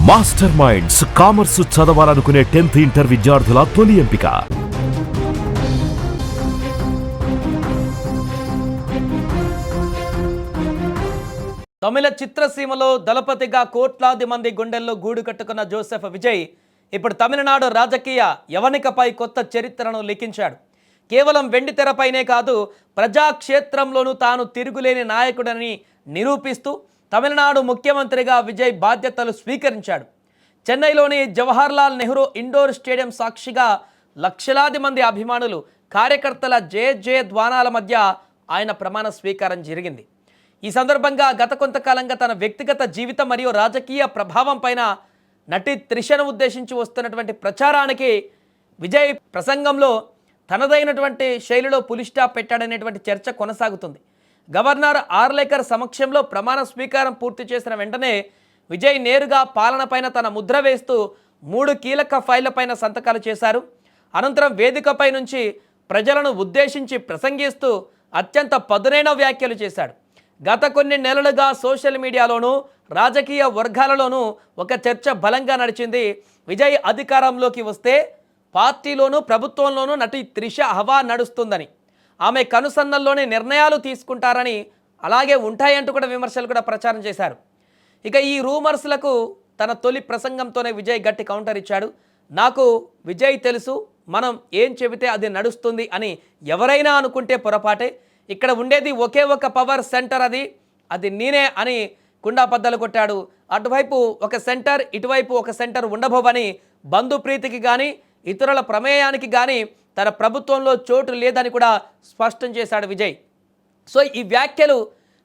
Master minds commerce చదవాలనుకునే 10th inter విద్యార్థుల తొలి ఎంపిక. తమిళ చిత్రసీమలో దళపతిగా కోట్లాది మంది గుండెల్లో గూడు కట్టుకున్న జోసెఫ్ విజయ్ ఇప్పుడు తమిళనాడు రాజకీయ యవనికపై కొత్త చరిత్రను లిఖించాడు. కేవలం వెండితెరపైనే కాదు, ప్రజాక్షేత్రంలోనూ తాను తిరుగులేని నాయకుడని నిరూపిస్తూ తమిళనాడు ముఖ్యమంత్రిగా విజయ్ బాధ్యతలు స్వీకరించాడు. చెన్నైలోని జవహర్లాల్ నెహ్రూ ఇండోర్ స్టేడియం సాక్షిగా లక్షలాది మంది అభిమానులు, కార్యకర్తల జయ ధ్వానాల మధ్య ఆయన ప్రమాణ స్వీకారం జరిగింది. ఈ సందర్భంగా గత కొంతకాలంగా తన వ్యక్తిగత జీవితం మరియు రాజకీయ ప్రభావం పైన నటి త్రిషను ఉద్దేశించి వస్తున్నటువంటి ప్రచారానికి విజయ్ ప్రసంగంలో తనదైనటువంటి శైలిలో పులిస్టాప్ పెట్టాడనేటువంటి చర్చ కొనసాగుతుంది. గవర్నర్ ఆర్లేకర్ సమక్షంలో ప్రమాణ స్వీకారం పూర్తి చేసిన వెంటనే విజయ్ నేరుగా పాలనపైన తన ముద్ర వేస్తూ 3 కీలక ఫైళ్లపైన సంతకాలు చేశారు. అనంతరం వేదికపై నుంచి ప్రజలను ఉద్దేశించి ప్రసంగిస్తూ అత్యంత పదునైన వ్యాఖ్యలు చేశాడు. గత కొన్ని నెలలుగా సోషల్ మీడియాలోనూ రాజకీయ వర్గాలలోనూ ఒక చర్చ బలంగా నడిచింది. విజయ్ అధికారంలోకి వస్తే పార్టీలోనూ ప్రభుత్వంలోనూ నటి త్రిష హవా నడుస్తుందని, ఆమె కనుసన్నల్లోనే నిర్ణయాలు తీసుకుంటారని, అలాగే ఉంటాయంటూ కూడా విమర్శలు కూడా ప్రచారం చేశారు. ఇక ఈ రూమర్స్లకు తన తొలి ప్రసంగంతోనే విజయ్ గట్టి కౌంటర్ ఇచ్చాడు. నాకు విజయ్ తెలుసు, మనం ఏం చెబితే అది నడుస్తుంది అని ఎవరైనా అనుకుంటే పొరపాటే. ఇక్కడ ఉండేది ఒకే ఒక పవర్ సెంటర్, అది నేనే అని కుండాబద్దలు కొట్టాడు. అటువైపు ఒక సెంటర్, ఇటువైపు ఒక సెంటర్ ఉండబోవని, బంధుప్రీతికి కానీ ఇతరుల ప్రమేయానికి కానీ తన ప్రభుత్వంలో చోటు లేదని కూడా స్పష్టం చేశాడు విజయ్. సో ఈ వ్యాఖ్యలు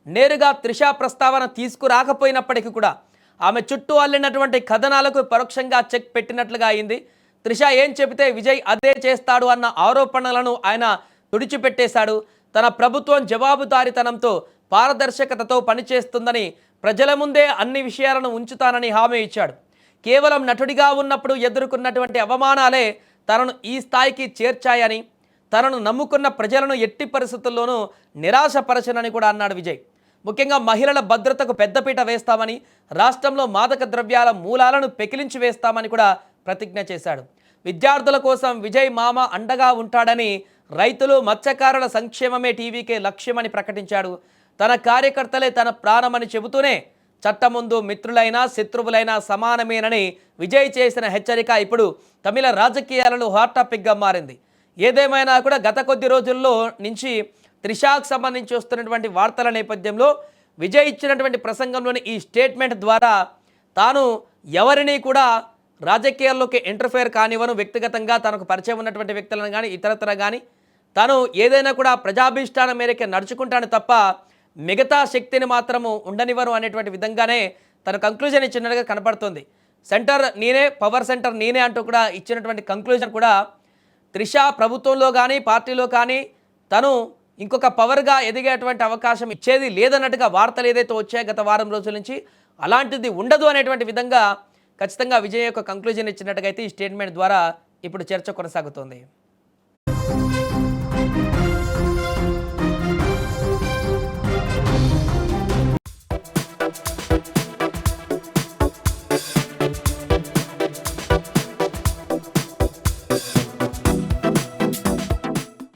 నేరుగా త్రిష ప్రస్తావన తీసుకురాకపోయినప్పటికీ కూడా ఆమె చుట్టూ అల్లినటువంటి కథనాలకు పరోక్షంగా చెక్ పెట్టినట్లుగా అయింది. త్రిష ఏం చెబితే విజయ్ అదే చేస్తాడు అన్న ఆరోపణలను ఆయన తుడిచిపెట్టేశాడు. తన ప్రభుత్వం జవాబుదారీతనంతో, పారదర్శకతతో పనిచేస్తుందని, ప్రజల ముందే అన్ని విషయాలను ఉంచుతానని హామీ ఇచ్చాడు. కేవలం నటుడిగా ఉన్నప్పుడు ఎదుర్కొన్నటువంటి అవమానాలే తనను ఈ స్థాయికి చేర్చాయని, తనను నమ్ముకున్న ప్రజలను ఎట్టి పరిస్థితుల్లోనూ నిరాశపరచనని కూడా అన్నాడు విజయ్. ముఖ్యంగా మహిళల భద్రతకు పెద్దపీట వేస్తామని, రాష్ట్రంలో మాదక ద్రవ్యాల మూలాలను పెకిలించి వేస్తామని కూడా ప్రతిజ్ఞ చేశాడు. విద్యార్థుల కోసం విజయ్ మామ అండగా ఉంటాడని, రైతులు మత్స్యకారుల సంక్షేమమే టీవీకే లక్ష్యమని ప్రకటించాడు. తన కార్యకర్తలే తన ప్రాణమని చెబుతూనే చట్టం ముందు మిత్రులైనా శత్రువులైనా సమానమేనని విజయ్ చేసిన హెచ్చరిక ఇప్పుడు తమిళ రాజకీయాలలో హాట్ టాపిక్గా మారింది. ఏదేమైనా కూడా గత కొద్ది రోజుల్లో నుంచి త్రిషాకు సంబంధించి వస్తున్నటువంటి వార్తల నేపథ్యంలో విజయ్ ఇచ్చినటువంటి ప్రసంగంలోని ఈ స్టేట్మెంట్ ద్వారా తాను ఎవరిని కూడా రాజకీయాల్లోకి ఇంటర్ఫేర్ కానివ్వను, వ్యక్తిగతంగా తనకు పరిచయం ఉన్నటువంటి వ్యక్తులను కానీ ఇతరతర కానీ తాను ఏదైనా కూడా ప్రజాభీష్టానం మేరకే నడుచుకుంటాను తప్ప మిగతా శక్తిని మాత్రము ఉండనివ్వరు అనేటువంటి విధంగానే తన కంక్లూజన్ ఇచ్చినట్టుగా కనపడుతుంది. సెంటర్ నేనే, పవర్ సెంటర్ నేనే అంటూ కూడా ఇచ్చినటువంటి కంక్లూజన్ కూడా త్రిష ప్రభుత్వంలో కానీ పార్టీలో కానీ తను ఇంకొక పవర్గా ఎదిగేటువంటి అవకాశం ఇచ్చేది లేదన్నట్టుగా వార్తలు ఏదైతే వచ్చాయో గత వారం రోజుల నుంచి, అలాంటిది ఉండదు అనేటువంటి విధంగా ఖచ్చితంగా విజయ్ యొక్క కంక్లూజన్ ఇచ్చినట్టుగా అయితే ఈ స్టేట్మెంట్ ద్వారా ఇప్పుడు చర్చ కొనసాగుతోంది.